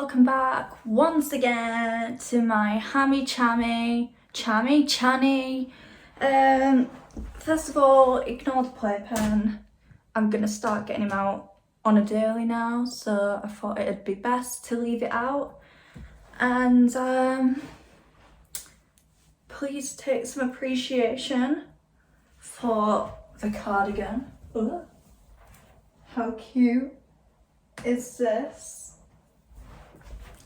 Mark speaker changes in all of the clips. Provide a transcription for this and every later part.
Speaker 1: welcome back once again to my Chammy Channy. First of all, ignore the playpen. I'm gonna start getting him out on a daily now, so I thought it'd be best to leave it out. And please take some appreciation for the cardigan. Ugh. How cute is this?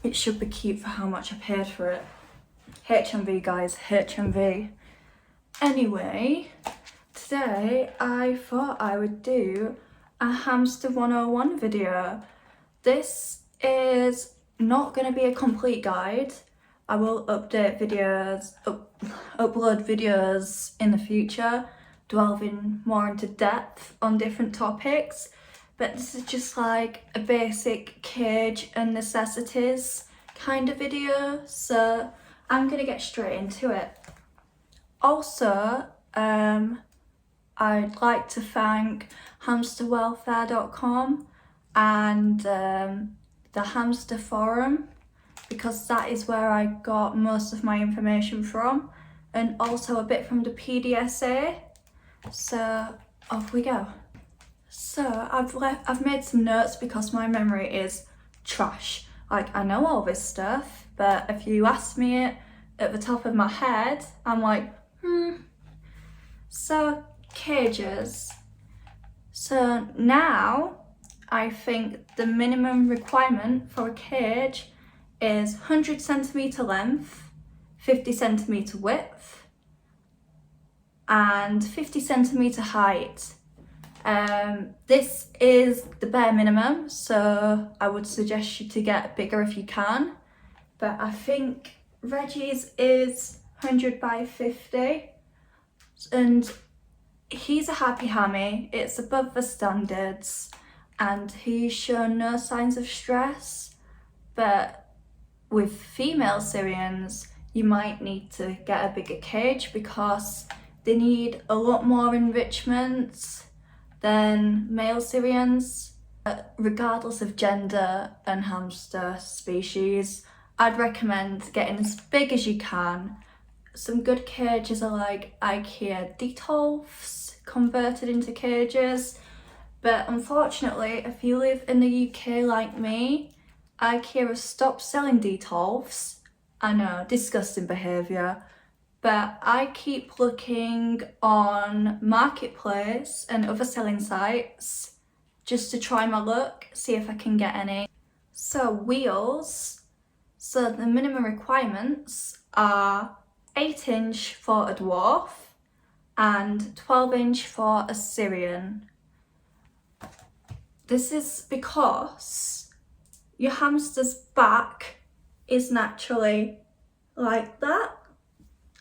Speaker 1: It should be cute for how much I paid for it. HMV guys, HMV. Anyway, today I thought I would do a Hamster 101 video. This is not going to be a complete guide. I will update videos, upload videos in the future, delving more into depth on different topics. But this is just like a basic cage and necessities kind of video, so I'm gonna get straight into it. Also, I'd like to thank hamsterwelfare.com and the Hamster forum, because that is where I got most of my information from, and also a bit from the PDSA. So off we go. So I've made some notes because my memory is trash. Like, I know all this stuff, but if you ask me it at the top of my head, I'm like, So cages. So now I think the minimum requirement for a cage is 100 centimetre length, 50 centimetre width, and 50 centimetre height. This is the bare minimum, so I would suggest you to get bigger if you can, but I think Reggie's is 100 by 50, and he's a happy hammy. It's above the standards and he's shown no signs of stress, but with female Syrians you might need to get a bigger cage because they need a lot more enrichment than male Syrians. Regardless of gender and hamster species, I'd recommend getting as big as you can. Some good cages are like IKEA Detolfs converted into cages, but unfortunately if you live in the UK like me, IKEA has stopped selling Detolfs. I know, disgusting behaviour. But I keep looking on Marketplace and other selling sites just to try my luck, see if I can get any. So wheels, so the minimum requirements are 8-inch for a dwarf and 12-inch for a Syrian. This is because your hamster's back is naturally like that.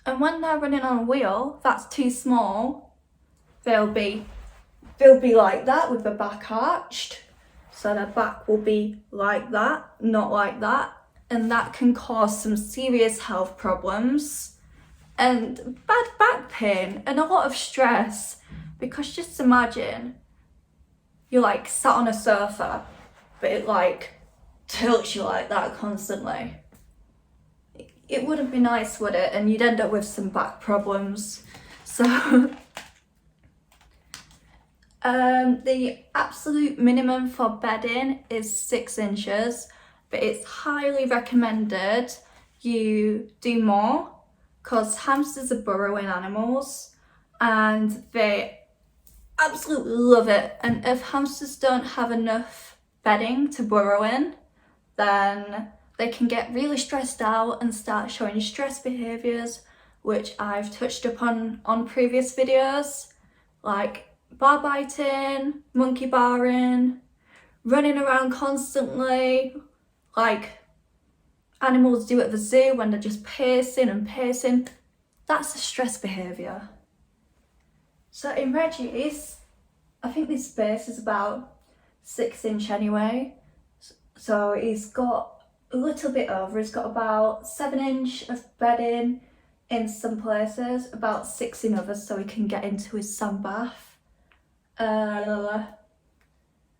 Speaker 1: And when they're running on a wheel that's too small, they'll be like that with the back arched. So their back will be like that, not like that. And that can cause some serious health problems and bad back pain and a lot of stress. Because just imagine you're like sat on a sofa, but it like tilts you like that constantly. It wouldn't be nice, would it? And you'd end up with some back problems. So the absolute minimum for bedding is 6 inches, but it's highly recommended you do more because hamsters are burrowing animals and they absolutely love it. And if hamsters don't have enough bedding to burrow in, then they can get really stressed out and start showing stress behaviours, which I've touched upon on previous videos, like bar biting, monkey barring, running around constantly, like animals do at the zoo when they're just pacing and pacing. That's a stress behaviour. So in Reggie's, I think this space is about 6 inch anyway, so he's got a little bit over. He's got about 7 inch of bedding in some places, about 6 in others, so he can get into his sun bath. And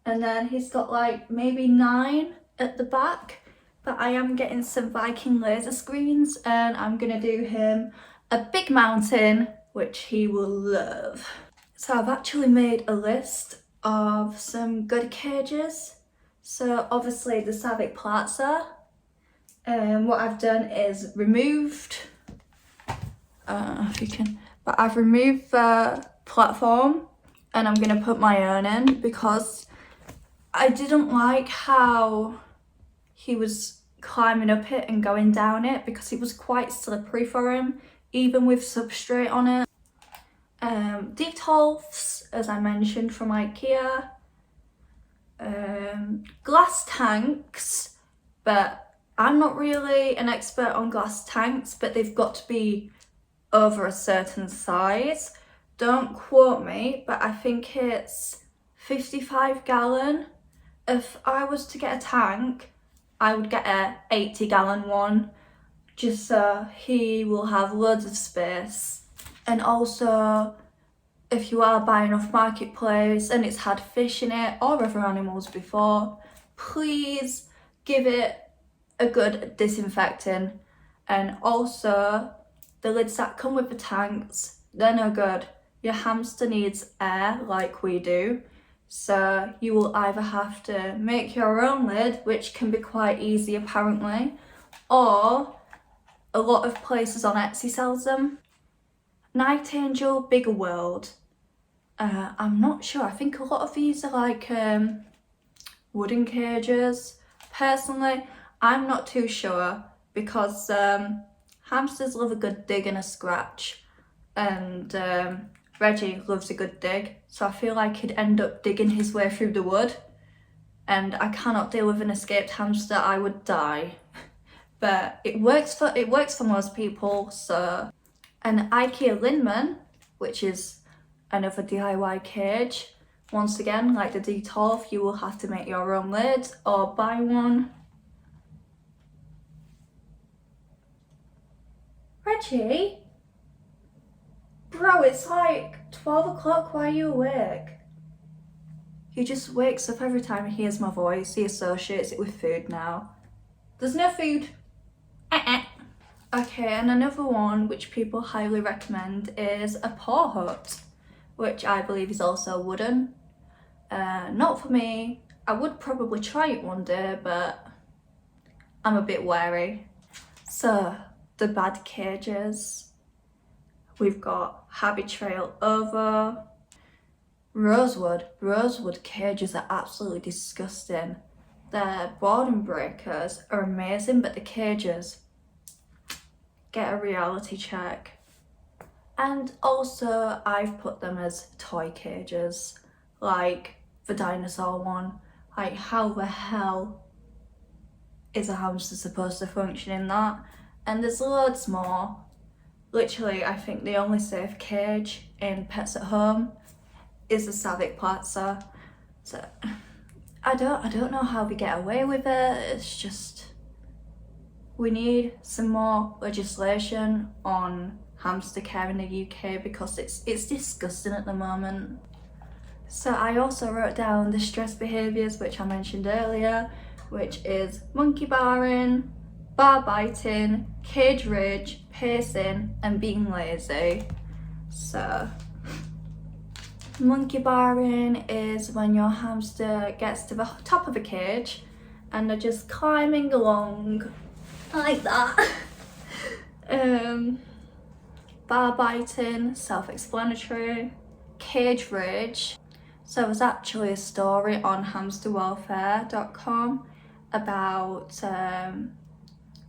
Speaker 1: then he's got like maybe 9 at the back, But I am getting some Viking laser screens and I'm gonna do him a big mountain, which he will love. So I've actually made a list of some good cages. So obviously the Savic Plaza. What I've done is removed, I don't know if you can, but I've removed the platform and I'm gonna put my own in because I didn't like how he was climbing up it and going down it because it was quite slippery for him, even with substrate on it. Detolfs, as I mentioned, from IKEA. Glass tanks, but I'm not really an expert on glass tanks, but they've got to be over a certain size. Don't quote me, but I think it's 55 gallon. If I was to get a tank, I would get a 80-gallon one, just so he will have loads of space. And also, if you are buying off Marketplace and it's had fish in it or other animals before, please give it a good disinfecting. And also, the lids that come with the tanks, they're no good. Your hamster needs air like we do. So you will either have to make your own lid, which can be quite easy apparently, or a lot of places on Etsy sells them. Night Angel, Bigger World. I'm not sure. I think a lot of these are like wooden cages. Personally, I'm not too sure because hamsters love a good dig and a scratch, and Reggie loves a good dig, so I feel like he'd end up digging his way through the wood, and I cannot deal with an escaped hamster. I would die. But it works for most people. So an IKEA Linman, which is another DIY cage. Once again, like the Detolf, you will have to make your own lid or buy one. Reggie? Bro, it's like 12 o'clock, why are you awake? He just wakes up every time he hears my voice. He associates it with food now. There's no food. Okay, and another one which people highly recommend is a paw hut, which I believe is also wooden. Not for me. I would probably try it one day, but I'm a bit wary. So, the bad cages. We've got Habit Trail Over. Rosewood. Rosewood cages are absolutely disgusting. Their boredom breakers are amazing, but the cages, get a reality check. And also I've put them as toy cages, like the dinosaur one. Like, how the hell is a hamster supposed to function in that? And there's loads more. Literally, I think the only safe cage in Pets at Home is the Savic Plaza. So I don't know how we get away with it. It's just, we need some more legislation on hamster care in the UK because it's disgusting at the moment. So I also wrote down the stress behaviours which I mentioned earlier, which is monkey barring, bar biting, cage rage, pacing and being lazy. So monkey barring is when your hamster gets to the top of a cage and they're just climbing along like that. Bar biting, self-explanatory. Cage rage. So there's actually a story on hamsterwelfare.com about a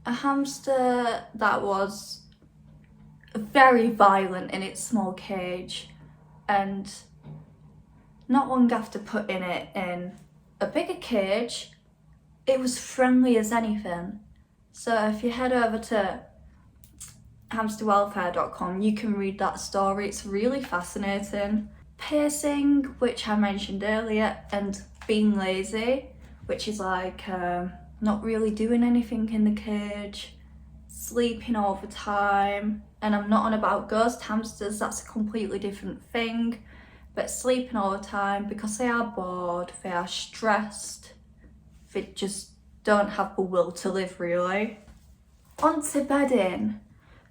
Speaker 1: hamster that was very violent in its small cage, and not long after putting it in a bigger cage, it was friendly as anything. So if you head over to hamsterwelfare.com, you can read that story. It's really fascinating. Pacing, which I mentioned earlier, and being lazy, which is like not really doing anything in the cage, sleeping all the time. And I'm not on about ghost hamsters, that's a completely different thing. But sleeping all the time because they are bored, they are stressed, they just don't have the will to live really. Onto bedding.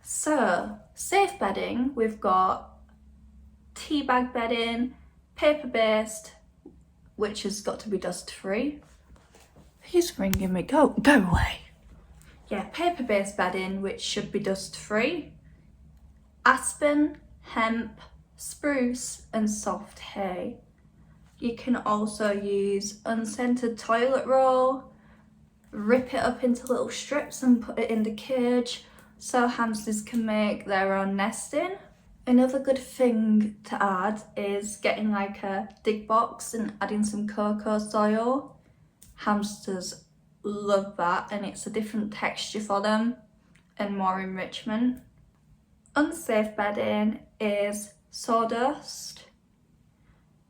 Speaker 1: So, safe bedding, we've got tea bag bedding, paper-based, which has got to be dust-free. He's ringing me, go away. Yeah, paper-based bedding, which should be dust-free. Aspen, hemp, spruce and soft hay. You can also use unscented toilet roll, rip it up into little strips and put it in the cage so hamsters can make their own nesting. Another good thing to add is getting like a dig box and adding some cocoa soil. Hamsters love that, and it's a different texture for them and more enrichment. Unsafe bedding is sawdust,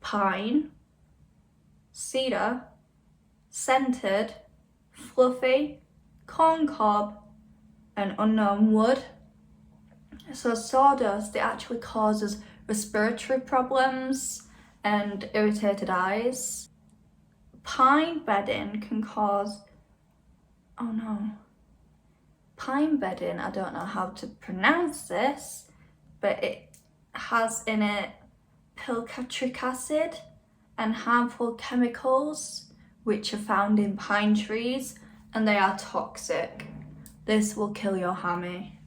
Speaker 1: pine, cedar, scented, fluffy, corncob and unknown wood. So sawdust, it actually causes respiratory problems and irritated eyes. Pine bedding can cause, pine bedding, I don't know how to pronounce this, but it has in it pilcatric acid and harmful chemicals which are found in pine trees, and they are toxic. This will kill your hammy.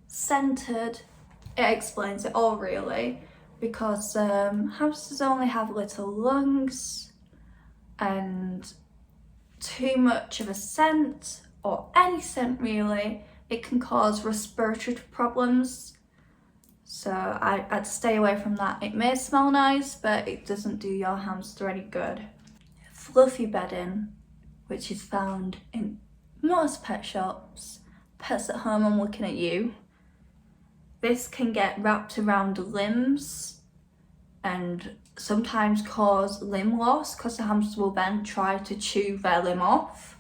Speaker 1: Scented, it explains it all really, because hamsters only have little lungs, and too much of a scent, or any scent really, it can cause respiratory problems. So I'd stay away from that. It may smell nice, but it doesn't do your hamster any good. Fluffy bedding, which is found in most pet shops. Pets at home, I'm looking at you. This can get wrapped around limbs and sometimes cause limb loss because the hamster will then try to chew their limb off,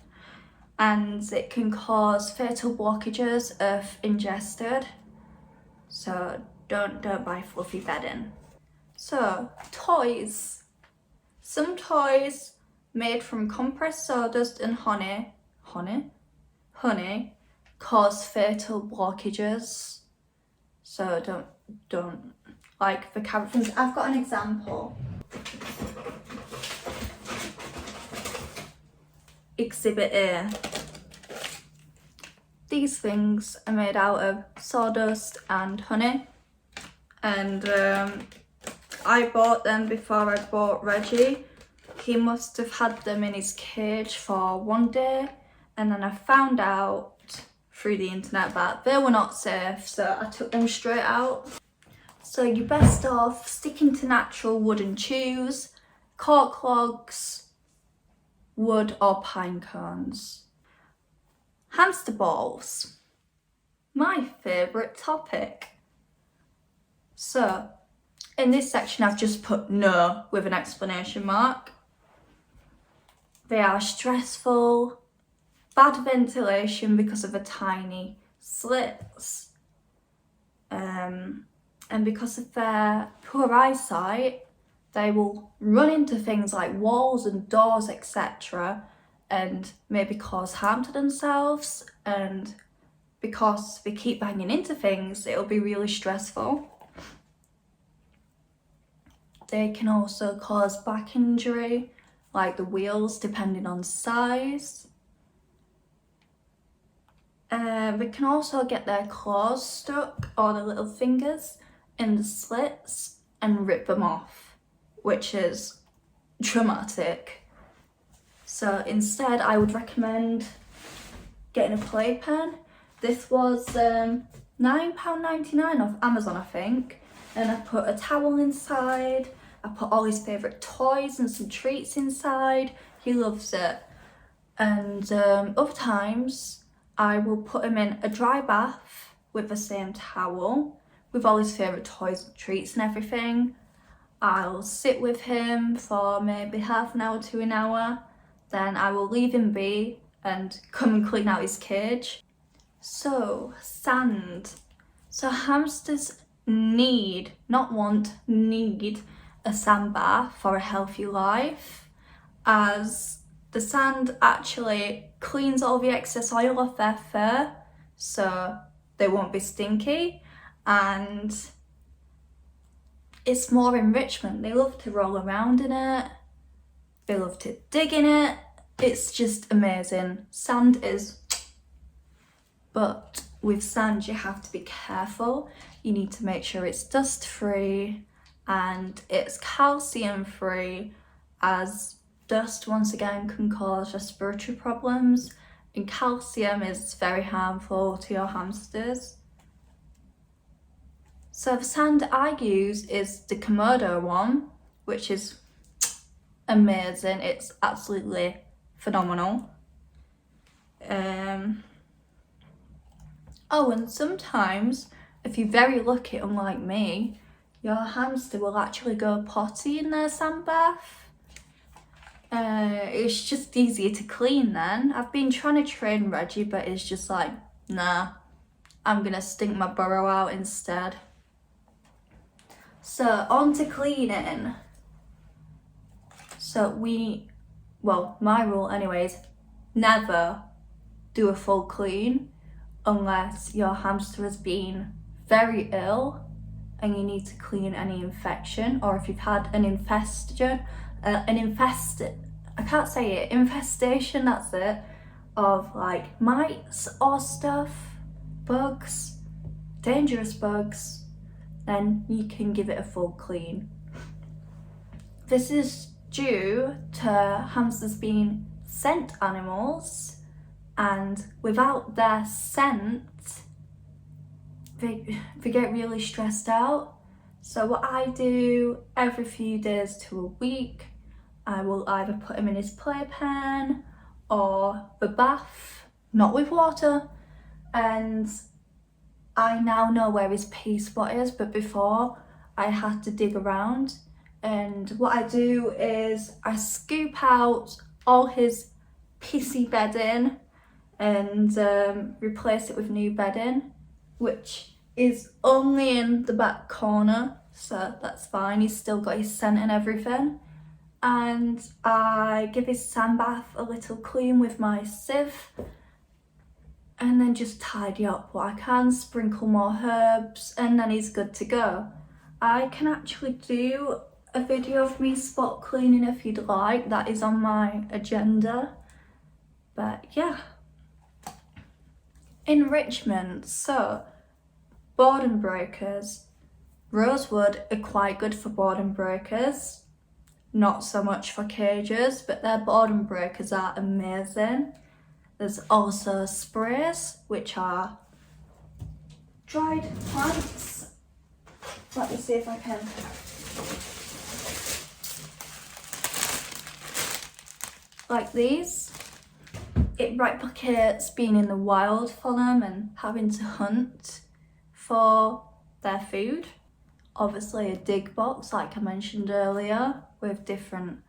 Speaker 1: and it can cause fatal blockages if ingested. So don't buy fluffy bedding. So toys. Some toys made from compressed sawdust and honey cause fatal blockages. So don't like the carrot things. I've got an example. Exhibit A. These things are made out of sawdust and honey, and I bought them before I bought Reggie. He must have had them in his cage for one day, and then I found out through the internet that they were not safe, so I took them straight out. So you're best off sticking to natural wooden chews, cork logs, wood or pine cones. Hamster balls, my favourite topic. So in this section I've just put no with an exclamation mark. They are stressful, bad ventilation because of the tiny slits, and because of their poor eyesight, they will run into things like walls and doors, etc., and maybe cause harm to themselves, and because they keep banging into things, it'll be really stressful. They can also cause back injury, like the wheels, depending on size. They can also get their claws stuck, or their little fingers, in the slits and rip them off, which is traumatic. So instead I would recommend getting a playpen. This was £9.99 off Amazon, I think, and I put a towel inside, I put all his favourite toys and some treats inside. He loves it. And other times I will put him in a dry bath with the same towel, with all his favourite toys and treats and everything. I'll sit with him for maybe half an hour to an hour, then I will leave him be and come and clean out his cage. So, sand. So hamsters need, not want, need a sand bath for a healthy life, as the sand actually cleans all the excess oil off their fur, so they won't be stinky, and it's more enrichment. They love to roll around in it, they love to dig in it. It's just amazing. Sand is, but with sand you have to be careful. You need to make sure it's dust free and it's calcium free, as dust once again can cause respiratory problems, and calcium is very harmful to your hamsters. So the sand I use is the Komodo one, which is amazing. It's absolutely phenomenal. Oh, and sometimes if you're very lucky, unlike me, your hamster will actually go potty in their sand bath. It's just easier to clean then. I've been trying to train Reggie, but it's just like, nah, I'm gonna stink my burrow out instead. So on to cleaning. So my rule anyways, never do a full clean unless your hamster has been very ill and you need to clean any infection, or if you've had an infestation, that's it, of like mites or stuff, bugs, dangerous bugs, then you can give it a full clean. This is due to hamsters being scent animals, and without their scent they get really stressed out. So what I do every few days to a week, I will either put him in his playpen or the bath, not with water, and I now know where his pee spot is, but before I had to dig around. And what I do is I scoop out all his pissy bedding and replace it with new bedding, which is only in the back corner, so that's fine. He's still got his scent and everything. And I give his sand bath a little clean with my sieve, and then just tidy up what I can, sprinkle more herbs, and then he's good to go. I can actually do a video of me spot cleaning if you'd like. That is on my agenda. But yeah. Enrichment. So boredom breakers. Rosewood are quite good for boredom breakers. Not so much for cages, but their boredom breakers are amazing. There's also sprays, which are dried plants. Let me see if I can. Like these. It replicates being in the wild for them and having to hunt for their food. Obviously a dig box, like I mentioned earlier, with different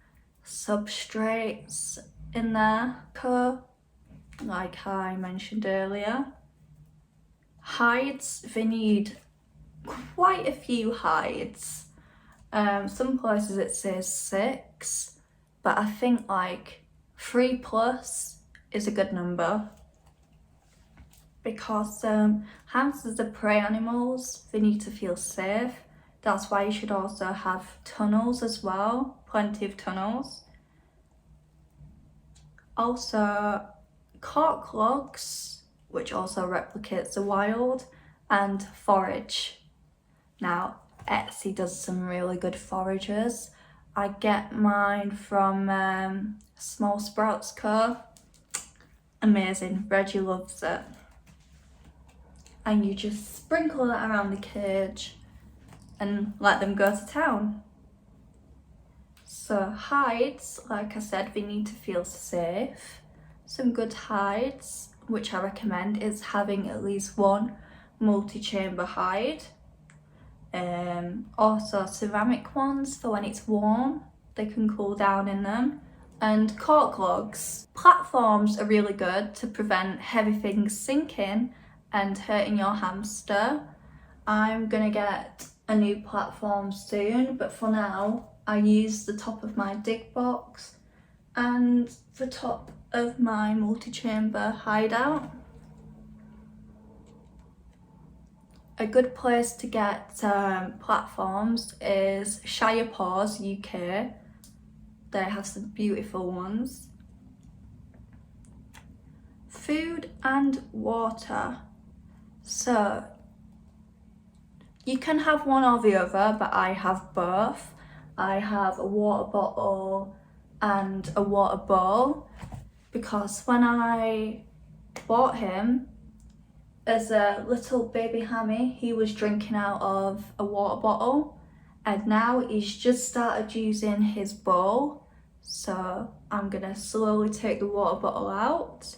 Speaker 1: substrates in there, like I mentioned earlier. Hides, they need quite a few hides. Some places it says 6, but I think like 3+ is a good number, because hamsters are prey animals. They need to feel safe. That's why you should also have tunnels as well, plenty of tunnels. Also cork logs, which also replicates the wild, and forage. Now Etsy does some really good forages. I get mine from Small Sprouts Co. Amazing, Reggie loves it. And you just sprinkle that around the cage and let them go to town. So hides, like I said, they need to feel safe. Some good hides, which I recommend, is having at least one multi-chamber hide. Also ceramic ones for when it's warm, they can cool down in them. And cork logs. Platforms are really good to prevent heavy things sinking and hurting your hamster. I'm gonna get a new platform soon, but for now I use the top of my dig box and the top of my multi-chamber hideout. A good place to get platforms is Shire Paws UK. They have some beautiful ones. Food and water. So you can have one or the other, but I have both. I have a water bottle and a water bowl, because when I bought him as a little baby hammy, he was drinking out of a water bottle, and now he's just started using his bowl. So I'm gonna slowly take the water bottle out,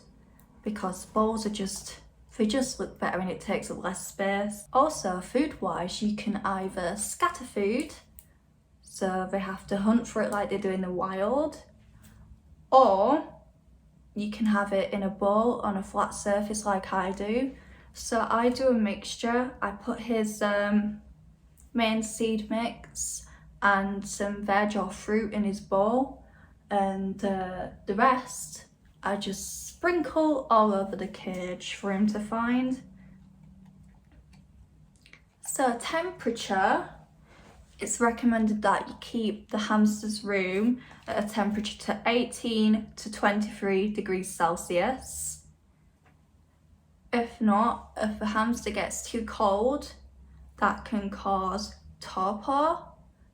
Speaker 1: because bowls they just look better and it takes up less space. Also, food wise, you can either scatter food, so they have to hunt for it like they do in the wild, or you can have it in a bowl on a flat surface like I do. So I do a mixture. I put his main seed mix and some veg or fruit in his bowl, and the rest I just sprinkle all over the cage for him to find. So temperature, it's recommended that you keep the hamster's room at a temperature to 18 to 23 degrees Celsius. If not, if the hamster gets too cold, that can cause torpor,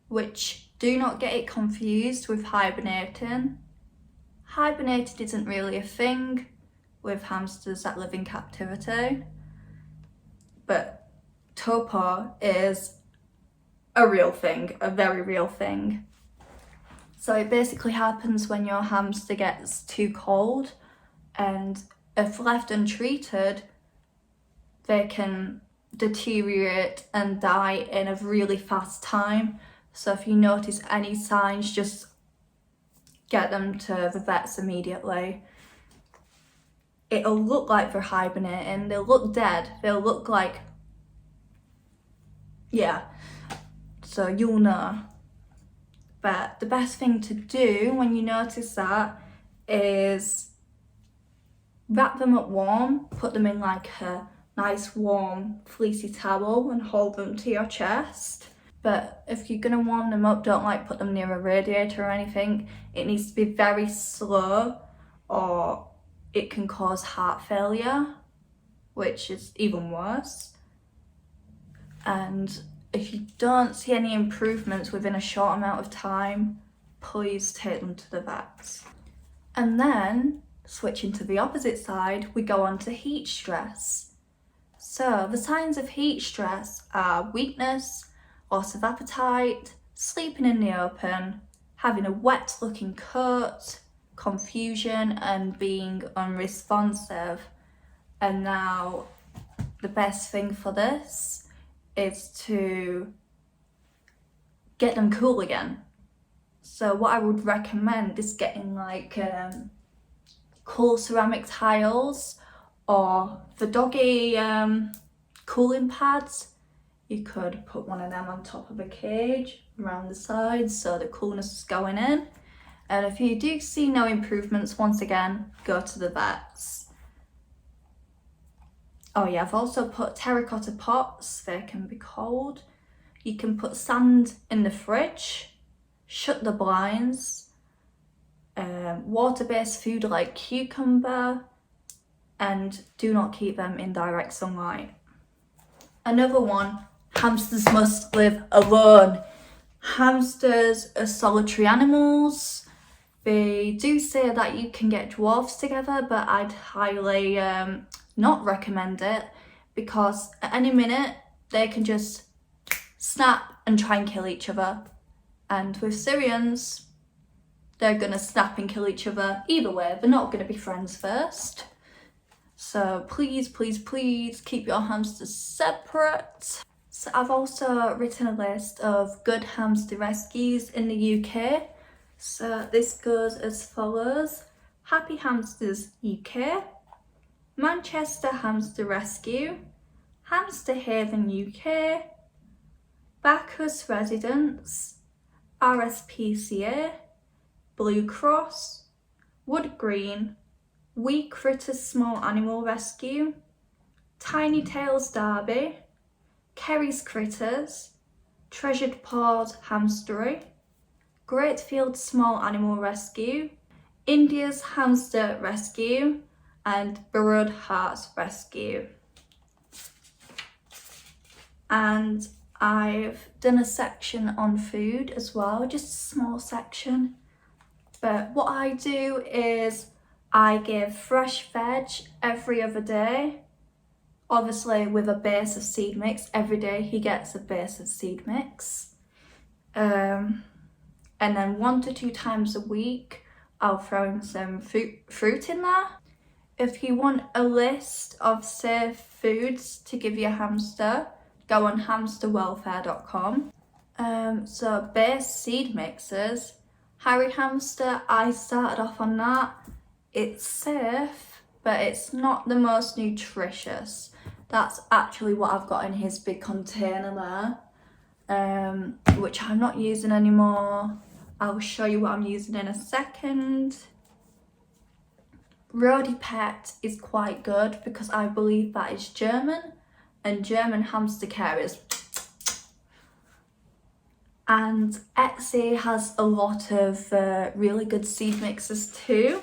Speaker 1: which, do not get it confused with hibernating. Hibernating isn't really a thing with hamsters that live in captivity, but torpor is a real thing, a very real thing. So it basically happens when your hamster gets too cold, and if left untreated, they can deteriorate and die in a really fast time. So if you notice any signs, just get them to the vets immediately. It'll look like they're hibernating, they'll look dead, they'll look like, yeah, so you'll know. But the best thing to do when you notice that is wrap them up warm, put them in like a nice warm fleecy towel and hold them to your chest. But if you're gonna warm them up, don't like put them near a radiator or anything. It needs to be very slow, or it can cause heart failure, which is even worse. And if you don't see any improvements within a short amount of time, please take them to the vets. And then, switching to the opposite side, we go on to heat stress. So the signs of heat stress are weakness, loss of appetite, sleeping in the open, having a wet looking coat, confusion and being unresponsive. And now the best thing for this is to get them cool again. So what I would recommend is getting like cool ceramic tiles, or the doggy cooling pads. You could put one of them on top of a cage around the sides so the coolness is going in. And if you do see no improvements, once again, go to the vets. Oh yeah, I've also put terracotta pots, they can be cold. You can put sand in the fridge, shut the blinds, water-based food like cucumber, and do not keep them in direct sunlight. Another one, hamsters must live alone. Hamsters are solitary animals. They do say that you can get dwarfs together, but I'd highly not recommend it, because at any minute they can just snap and try and kill each other. And with Syrians, they're gonna snap and kill each other either way. They're not gonna be friends first. So please, please, please keep your hamsters separate. So I've also written a list of good hamster rescues in the UK. So this goes as follows: Happy Hamsters UK, Manchester Hamster Rescue, Hamster Haven UK, Bacchus Residence, RSPCA, Blue Cross, Wood Green, Wee Critters Small Animal Rescue, Tiny Tails Derby, Kerry's Critters, Treasured Paws Hamstery, Greatfield Small Animal Rescue, India's Hamster Rescue, and Burrowed Hearts Rescue. And I've done a section on food as well, just a small section. But what I do is I give fresh veg every other day, obviously with a base of seed mix. Every day he gets a base of seed mix. And then 1 to 2 times a week, I'll throw in some fruit in there. If you want a list of safe foods to give your hamster, go on hamsterwelfare.com. So base seed mixes, Harry Hamster, I started off on that. It's safe, but it's not the most nutritious. That's actually what I've got in his big container there, which I'm not using anymore. I'll show you what I'm using in a second. Roadie Pet is quite good because I believe that is German, and German hamster care is. And Etsy has a lot of really good seed mixes too.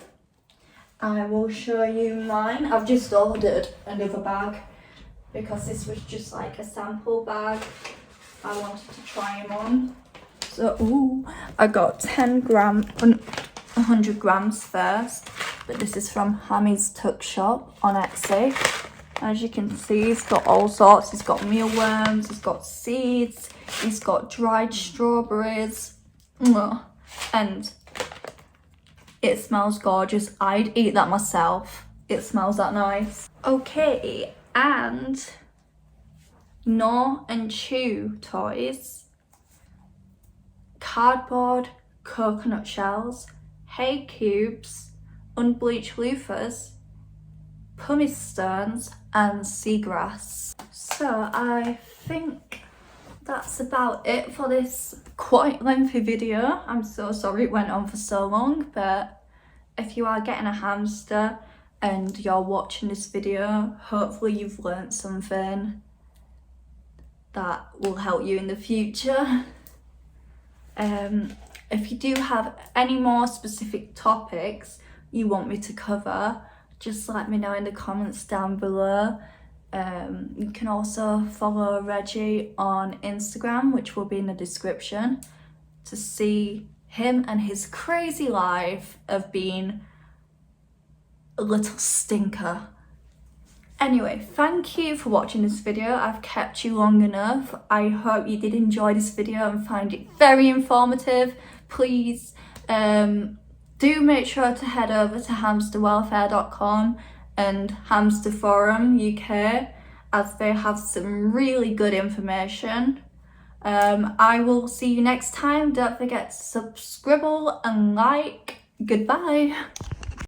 Speaker 1: I will show you mine. I've just ordered another bag because this was just like a sample bag. I wanted to try them on. So, I got 10 grams, 100 grams first. But this is from Hammy's Tuck Shop on Etsy. As you can see, he's got all sorts. He's got mealworms, he's got seeds, he's got dried strawberries. And it smells gorgeous. I'd eat that myself. It smells that nice. Okay, and Gnaw and Chew toys. Cardboard coconut shells, hay cubes, unbleached loofahs, pumice stones, and seagrass. So I think that's about it for this quite lengthy video. I'm so sorry it went on for so long, but if you are getting a hamster and you're watching this video, hopefully you've learnt something that will help you in the future. If you do have any more specific topics you want me to cover, just let me know in the comments down below. You can also follow Reggie on Instagram, which will be in the description, to see him and his crazy life of being a little stinker. Anyway, thank you for watching this video. I've kept you long enough. I hope you did enjoy this video and find it very informative. Please do make sure to head over to hamsterwelfare.com and Hamster Forum UK, as they have some really good information. I will see you next time. Don't forget to subscribe and like. Goodbye.